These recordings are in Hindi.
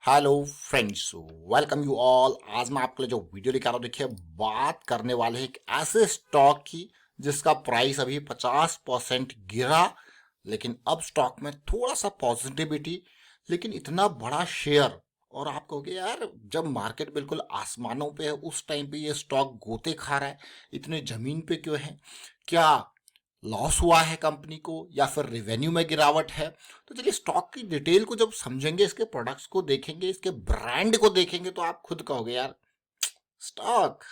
Hello friends, welcome you all. आज मैं आपके लिए जो वीडियो लेकर आ रहा हूँ, देखिए बात करने वाले हैं एक ऐसे स्टॉक की जिसका प्राइस अभी 50% गिरा, लेकिन अब स्टॉक में थोड़ा सा पॉजिटिविटी, लेकिन इतना बड़ा शेयर। और आप कहोगे यार, जब मार्केट बिल्कुल आसमानों पे है उस टाइम पे ये स्टॉक गोते खा रहा है, इतने जमीन पे क्यों है? क्या लॉस हुआ है कंपनी को या फिर रेवेन्यू में गिरावट है? तो चलिए स्टॉक की डिटेल को जब समझेंगे, इसके प्रोडक्ट्स को देखेंगे, इसके ब्रांड को देखेंगे, तो आप खुद कहोगे यार, स्टॉक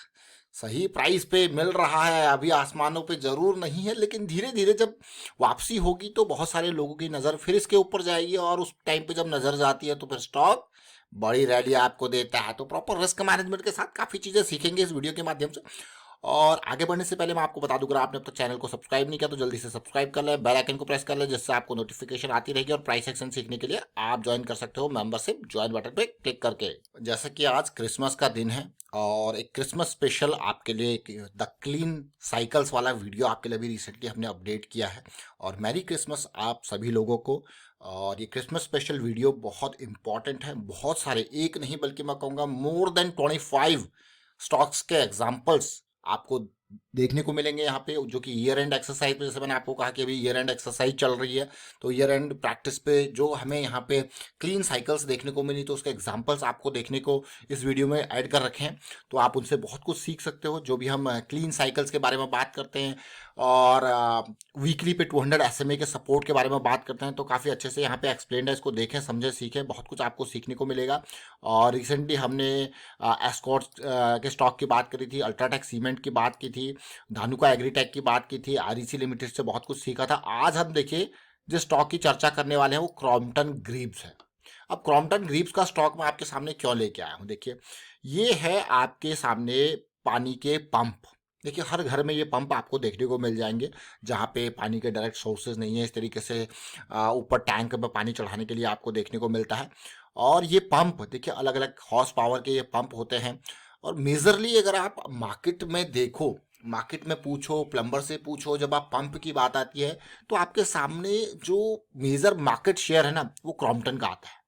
सही प्राइस पे मिल रहा है, अभी आसमानों पे जरूर नहीं है, लेकिन धीरे धीरे जब वापसी होगी तो बहुत सारे लोगों की नज़र फिर इसके ऊपर जाएगी, और उस टाइम पे जब नज़र जाती है तो फिर स्टॉक बड़ी रैली आपको देता है। तो प्रॉपर रिस्क मैनेजमेंट के साथ काफ़ी चीज़ें सीखेंगे इस वीडियो के माध्यम से। और आगे बढ़ने से पहले मैं आपको बता दूं, अगर आपने अब तक चैनल को सब्सक्राइब नहीं किया तो जल्दी से सब्सक्राइब कर ले, बेल आइकन को प्रेस कर ले, जिससे आपको नोटिफिकेशन आती रहेगी। और प्राइस एक्शन सीखने के लिए आप ज्वाइन कर सकते हो मेंबरशिप ज्वाइन बटन पे क्लिक करके। जैसे कि आज क्रिसमस का दिन है और एक क्रिसमस स्पेशल आपके लिए द क्लीन साइकिल्स वाला वीडियो आपके लिए भी रिसेंटली हमने अपडेट किया है। और मैरी क्रिसमस आप सभी लोगों को। और ये क्रिसमस स्पेशल वीडियो बहुत इंपॉर्टेंट है, बहुत सारे, एक नहीं बल्कि मैं कहूँगा मोर देन 25 स्टॉक्स के एग्जाम्पल्स आपको देखने को मिलेंगे यहाँ पे, जो कि ईयर एंड एक्सरसाइज पे, जैसे मैंने आपको कहा कि अभी ईयर एंड एक्सरसाइज चल रही है, तो ईयर एंड प्रैक्टिस पे जो हमें यहाँ पे क्लीन साइकिल्स देखने को मिली, तो उसके एग्जांपल्स आपको देखने को इस वीडियो में ऐड कर रखे हैं। तो आप उनसे बहुत कुछ सीख सकते हो, जो भी हम क्लीन साइकिल्स के बारे में बात करते हैं। और वीकली पे 200 SMA के सपोर्ट के बारे में बात करते हैं, तो काफ़ी अच्छे से यहाँ पे एक्सप्लेन है, इसको देखें, समझें, सीखें, बहुत कुछ आपको सीखने को मिलेगा। और रिसेंटली हमने एस्कॉर्ट के स्टॉक की बात करी थी, अल्ट्राटेक सीमेंट की बात की थी, धानुका एग्रीटेक की बात की थी, आरईसी लिमिटेड से बहुत कुछ सीखा था। आज हम देखिए जिस स्टॉक की चर्चा करने वाले हैं वो क्रॉम्पटन ग्रीव्स है। अब क्रॉम्पटन ग्रीव्स का स्टॉक मैं आपके सामने क्यों लेके आया हूँ, देखिए ये है आपके सामने पानी के पंप। देखिए हर घर में ये पंप आपको देखने को मिल जाएंगे, जहाँ पे पानी के डायरेक्ट सोर्सेज नहीं है, इस तरीके से ऊपर टैंक में पानी चढ़ाने के लिए आपको देखने को मिलता है। और ये पंप देखिए अलग अलग हॉर्स पावर के ये पंप होते हैं। और मेजरली अगर आप मार्केट में देखो, मार्केट में पूछो, प्लम्बर से पूछो, जब आप पंप की बात आती है तो आपके सामने जो मेजर मार्केट शेयर है ना, वो क्रॉम्पटन का आता है।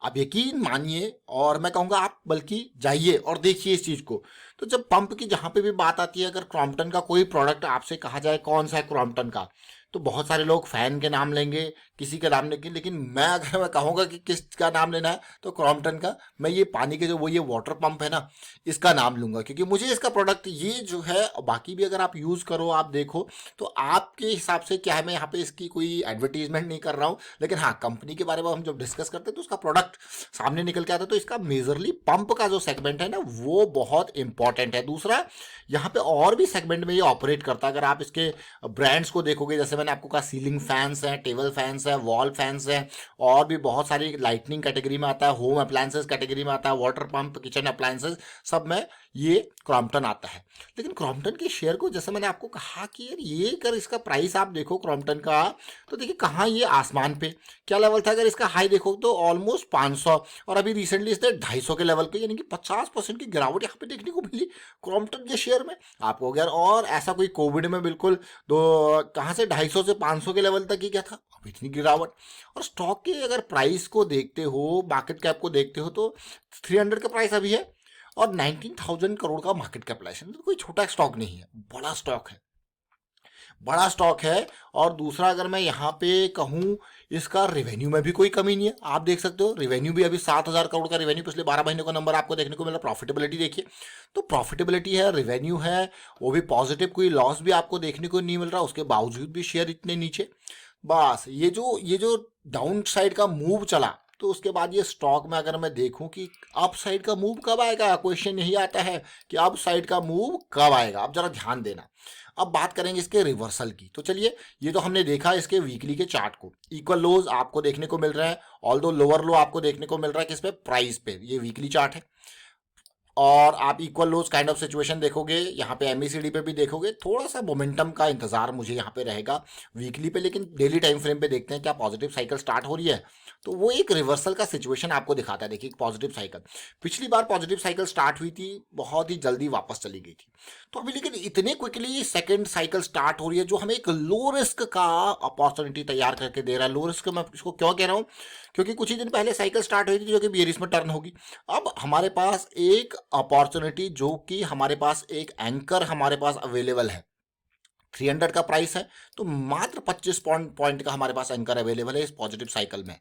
आप यकीन मानिए, और मैं कहूँगा आप बल्कि जाइए और देखिए इस चीज़ को। तो जब पंप की जहाँ पे भी बात आती है, अगर क्रॉम्पटन का कोई प्रोडक्ट आपसे कहा जाए कौन सा है क्रॉम्पटन का, तो बहुत सारे लोग फैन के नाम लेंगे, किसी के नाम लेंगे, लेकिन मैं कहूँगा कि किसका नाम लेना है तो क्रॉम्पटन का। मैं ये पानी के जो वो ये वाटर पंप है ना, इसका नाम लूंगा, क्योंकि मुझे इसका प्रोडक्ट ये जो है, बाकी भी अगर आप यूज़ करो, आप देखो, तो आपके हिसाब से क्या है, मैं यहाँ पे इसकी कोई एडवर्टीजमेंट नहीं कर रहा हूँ, लेकिन हाँ कंपनी के बारे में हम जब डिस्कस करते हैं तो उसका प्रोडक्ट सामने निकल के आता है। तो इसका मेजरली पंप का जो सेगमेंट है ना, वो बहुत इंपॉर्टेंट है। दूसरा, यहाँ पे और भी सेगमेंट में ये ऑपरेट करता है। अगर आप इसके ब्रांड्स को देखोगे, जैसे मैंने आपको कहा, सीलिंग फैंस हैं, टेबल फैंस हैं, वॉल फैंस हैं, और भी बहुत सारी लाइटनिंग कैटेगरी में आता है, होम अप्लायंसेस कैटेगरी में आता है, वाटर पंप, किचन अप्लायंसेस, सब में ये क्रॉम्पटन आता है। लेकिन क्रॉम्पटन के शेयर को, जैसे मैंने आपको कहा कि यार ये कर इसका प्राइस आप देखो क्रॉम्पटन का, तो देखिए कहाँ ये आसमान पे क्या लेवल था। अगर इसका हाई देखो तो ऑलमोस्ट 500, और अभी रिसेंटली इसने 250 के लेवल पे, यानी कि 50% की गिरावट यहाँ पे देखने को मिली क्रॉम्पटन के शेयर में। आपको हो गया, और ऐसा कोई कोविड में बिल्कुल दो कहाँ से 250 से 500 के लेवल तक ही क्या था, अब इतनी गिरावट। और स्टॉक के अगर प्राइस को देखते हो, मार्केट कैप को देखते हो, तो 300 का प्राइस अभी है और 19,000 करोड़ का मार्केट कैपिटलाइजेशन। तो कोई छोटा स्टॉक नहीं है, बड़ा स्टॉक है, बड़ा स्टॉक है। और दूसरा, अगर मैं यहाँ पे कहूँ, इसका रेवेन्यू में भी कोई कमी नहीं है। आप देख सकते हो रेवेन्यू भी अभी 7,000 करोड़ का रेवेन्यू पिछले 12 महीने का नंबर आपको देखने को मिला। प्रॉफिटेबिलिटी देखिए, तो प्रॉफिटेबिलिटी है, रेवेन्यू है, वो भी पॉजिटिव, कोई लॉस भी आपको देखने को नहीं मिल रहा, उसके बावजूद भी शेयर इतने नीचे। बस ये जो डाउन साइड का मूव चला, तो उसके बाद ये स्टॉक में अगर मैं देखूं कि अप साइड का मूव कब आएगा, क्वेश्चन यही आता है कि अप साइड का मूव कब आएगा। अब जरा ध्यान देना। अब बात करेंगे इसके रिवर्सल की। तो चलिए, ये तो हमने देखा इसके वीकली के चार्ट को, इक्वल लोज आपको देखने को मिल रहा है, ऑल दो लोअर लो आपको देखने को मिल रहा है किस पे, प्राइस पे। ये वीकली चार्ट है। और आप equal lows kind of situation देखोगे, यहाँ पे एमएसीडी पे भी देखोगे, थोड़ा सा मोमेंटम का इंतजार मुझे यहाँ पे रहेगा वीकली पे। लेकिन डेली टाइम फ्रेम पे देखते हैं क्या पॉजिटिव साइकिल स्टार्ट हो रही है। तो वो एक रिवर्सल का सिचुएशन आपको दिखाता है। देखिए पॉजिटिव साइकिल, पिछली बार पॉजिटिव साइकिल स्टार्ट हुई थी, बहुत ही जल्दी वापस चली गई थी। तो अभी लेकिन इतने क्विकली सेकंड साइकिल स्टार्ट हो रही है जो हमें एक लो रिस्क का अपॉर्चुनिटी तैयार करके दे रहा है। लो रिस्क मैं इसको क्यों कह रहा हूँ, क्योंकि कुछ ही दिन पहले साइकिल स्टार्ट हुई थी जो कि बियरिश में टर्न होगी। अब हमारे पास एक अपॉर्चुनिटी, जो कि हमारे पास एक एंकर हमारे पास अवेलेबल है, 300 का प्राइस है, तो मात्र 25 पॉइंट का हमारे पास एंकर अवेलेबल है इस पॉजिटिव साइकिल में।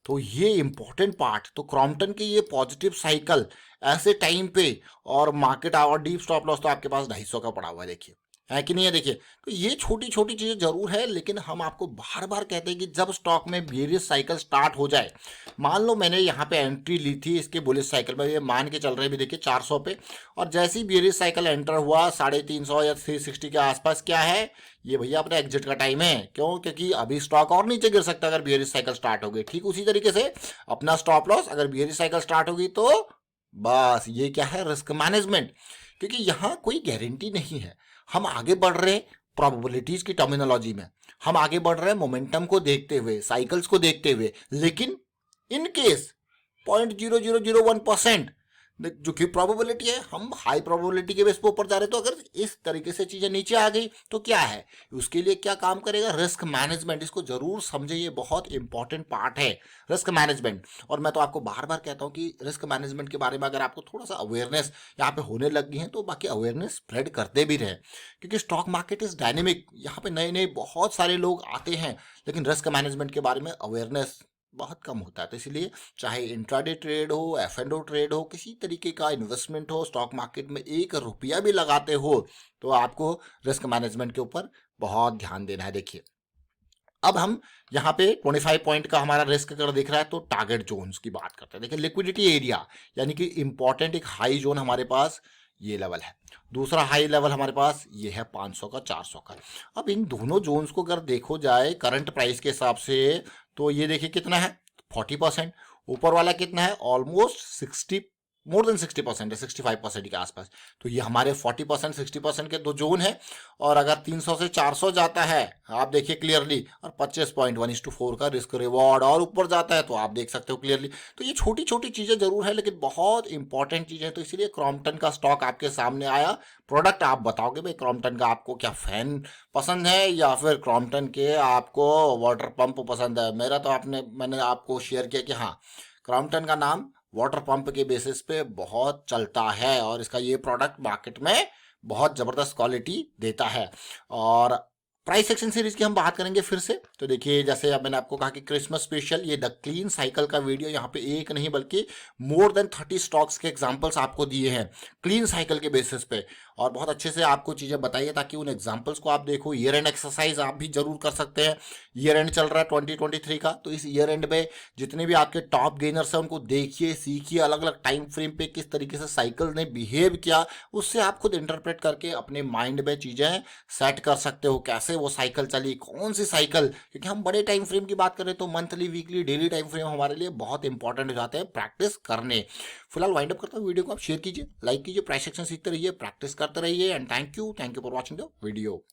तो ये इंपॉर्टेंट पार्ट, तो क्रॉम्पटन की ये पॉजिटिव साइकिल ऐसे टाइम पे, और market hour deep stop loss तो आपके पास 250 का पड़ा हुआ है, देखिए है कि नहीं है। देखिए तो ये छोटी छोटी चीजें जरूर है, लेकिन हम आपको बार बार कहते हैं कि जब स्टॉक में बेरियस साइकिल स्टार्ट हो जाए, मान लो मैंने यहाँ पे एंट्री ली थी इसके बुलिश साइकिल में, ये मान के चल रहे भी देखिए 400 पे, और जैसे ही बेरियस साइकिल एंटर हुआ 350 या 360 के आसपास, क्या है ये भैया, अपने एग्जिट का टाइम है। क्यों? क्योंकि अभी स्टॉक और नीचे गिर सकता है अगर बेरियस साइकिल स्टार्ट हो गई। ठीक उसी तरीके से अपना स्टॉप लॉस, अगर बेरियस साइकिल स्टार्ट होगी तो बस ये क्या है, रिस्क मैनेजमेंट। क्योंकि यहाँ कोई गारंटी नहीं है, हम आगे बढ़ रहे प्रोबेबिलिटीज की टर्मिनोलॉजी में, हम आगे बढ़ रहे हैं मोमेंटम को देखते हुए, साइकिल्स को देखते हुए, लेकिन इन केस 0.0001% जो कि प्रोबेबिलिटी है, हम हाई प्रोबेबिलिटी के बेस पे ऊपर जा रहे हैं, तो अगर इस तरीके से चीजें नीचे आ गई तो क्या है, उसके लिए क्या काम करेगा, रिस्क मैनेजमेंट। इसको जरूर समझे, ये बहुत इंपॉर्टेंट पार्ट है रिस्क मैनेजमेंट। और मैं तो आपको बार बार कहता हूं कि रिस्क मैनेजमेंट के बारे में अगर आपको थोड़ा सा अवेयरनेस यहाँ पे होने लग गई है, तो बाकी अवेयरनेस स्प्रेड करते भी रहे, क्योंकि स्टॉक मार्केट इज डायनेमिक, यहाँ पे नए नए बहुत सारे लोग आते हैं, लेकिन रिस्क मैनेजमेंट के बारे में अवेयरनेस बहुत कम होता है। तो इसलिए चाहे इंट्राडे ट्रेड हो, एफ&ओ ट्रेड हो, किसी तरीके का इन्वेस्टमेंट हो, स्टॉक मार्केट में 1 रुपया भी लगाते हो, तो आपको रिस्क मैनेजमेंट के ऊपर बहुत ध्यान देना है। देखिए अब हम यहाँ पे 25 पॉइंट का हमारा रिस्क अगर दिख रहा है, तो टारगेट जोन्स की बात करते हैं। देखिए लिक्विडिटी एरिया, यानी कि इंपॉर्टेंट एक हाई जोन हमारे पास ये लेवल है, दूसरा हाई लेवल हमारे पास ये है 500 का, 400 का। अब इन दोनों जोन्स को अगर देखो जाए करंट प्राइस के हिसाब से, तो ये देखिए कितना है, 40%। ऊपर वाला कितना है, ऑलमोस्ट 60, मोर देन 60% है, 65% के आसपास। तो ये हमारे 40% 60% के दो जोन है। और अगर 300 से 400 जाता है, आप देखिए क्लियरली, और 25.1:4 का रिस्क रिवॉर्ड और ऊपर जाता है, तो आप देख सकते हो क्लियरली। तो ये छोटी छोटी चीजें जरूर है, लेकिन बहुत इंपॉर्टेंट चीजें हैं। तो इसीलिए क्रॉम्पटन का स्टॉक आपके सामने आया। प्रोडक्ट आप बताओगे भाई, क्रॉम्पटन का आपको क्या फैन पसंद है, या फिर क्रॉम्पटन के आपको वाटर पंप पसंद है। मेरा तो मैंने आपको शेयर किया कि हाँ, क्रॉम्पटन का नाम वाटर पंप के बेसिस पे बहुत चलता है, और इसका ये प्रोडक्ट मार्केट में बहुत जबरदस्त क्वालिटी देता है। और प्राइस एक्शन सीरीज की हम बात करेंगे फिर से। तो देखिए जैसे अब मैंने आपको कहा कि क्रिसमस स्पेशल, ये द क्लीन साइकिल का वीडियो, यहाँ पे एक नहीं बल्कि मोर देन 30 स्टॉक्स के एग्जांपल्स आपको दिए हैं क्लीन साइकिल के बेसिस पे, और बहुत अच्छे से आपको चीजें बताइए ताकि उन एग्जांपल्स को आप देखो। ईयर एंड एक्सरसाइज आप भी जरूर कर सकते हैं। ईयर एंड चल रहा है 2023 का, तो इस ईयर एंड में जितने भी आपके टॉप गेनर्स हैं उनको देखिए, सीखिए, अलग अलग टाइम फ्रेम पे किस तरीके से साइकिल ने बिहेव किया, उससे आप खुद इंटरप्रेट करके अपने माइंड में चीजें सेट कर सकते हो, कैसे वो साइकिल चली, कौन सी साइकिल। क्योंकि हम बड़े टाइम फ्रेम की बात करें तो monthly, weekly, daily time frame हमारे लिए बहुत इंपॉर्टेंट हो जाते हैं प्रैक्टिस करने। फिलहाल वाइंड अप करता हूँ वीडियो को, आप शेयर कीजिए, लाइक कीजिए, प्राइस एक्शन सीखते रहिए, प्रैक्टिस करते रहिए, and thank you for watching the video.